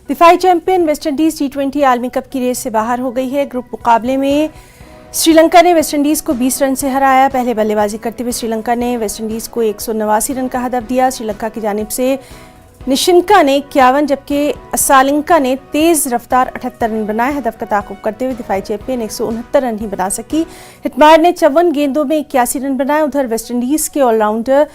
दिफाई champion West Indies T20 आलमी cup की race से बाहर हो गई है। ग्रुप मुकाबले में श्रीलंका ने वेस्टइंडीज को 20 रन से हराया। पहले बल्लेबाजी करते हुए श्रीलंका ने वेस्टइंडीज को 189 रन का हदफ दिया। श्रीलंका की जानिब से निशिंका ने 51 जबकि असालिंका ने तेज रफ्तार 78 रन बनाए। हदफ का ताक़ुब करते हुए दिफाई चैंपियन 169 रन ही बना सकी। हिटमायर ने 54 गेंदों में 81 रन बनाए। उधर वेस्टइंडीज के ऑलराउंडर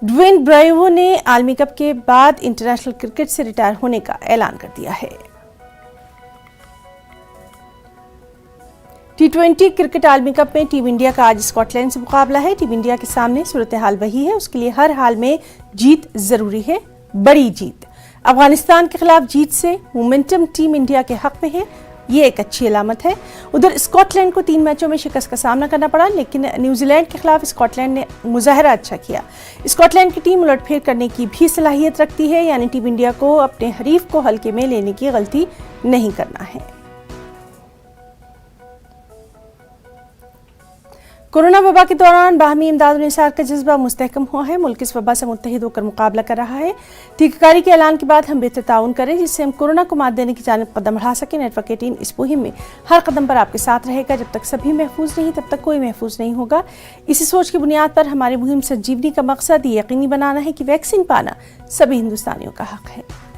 ड्वेन ब्रावो ने आलमी कप के बाद इंटरनेशनल क्रिकेट से रिटायर होने का ऐलान कर दिया है। T20 क्रिकेट आलमी कप में टीम इंडिया का आज स्कॉटलैंड से मुकाबला है। टीम इंडिया के सामने सूरत हाल वही है, उसके लिए हर हाल में जीत जरूरी है, बड़ी जीत। अफगानिस्तान के खिलाफ जीत से मोमेंटम टीम इंडिया के हक में है, ये एक अच्छी अलामत है। उधर स्कॉटलैंड को 3 मैचों में शिकस्त का सामना करना पड़ा, लेकिन न्यूजीलैंड के खिलाफ स्कॉटलैंड ने मुजाहरा अच्छा किया। स्कॉटलैंड की टीम उलटफेर करने की भी सलाहियत रखती है, यानी टीम इंडिया को अपने हरीफ को हल्के में लेने की गलती नहीं करना है। कोरोना वबा के दौरान बाहमी इमदाद और इंसार का जज्बा मुस्तहकम हुआ है। मुल्क इस वबा से मुत्तहिद होकर मुकाबला कर रहा है। टीकाकारी के ऐलान के बाद हम बेहतर ताउन करें, जिससे हम कोरोना को मात देने की जानिब कदम बढ़ा सकें। नेटवर्क 18 इस मुहिम में हर कदम पर आपके साथ रहेगा। जब तक सभी महफूज नहीं, तब तक कोई महफूज नहीं होगा। इसी सोच की बुनियाद पर हमारी मुहिम संजीवनी का मकसद ये यकीनी बनाना है कि वैक्सीन पाना सभी हिंदुस्तानियों का हक है।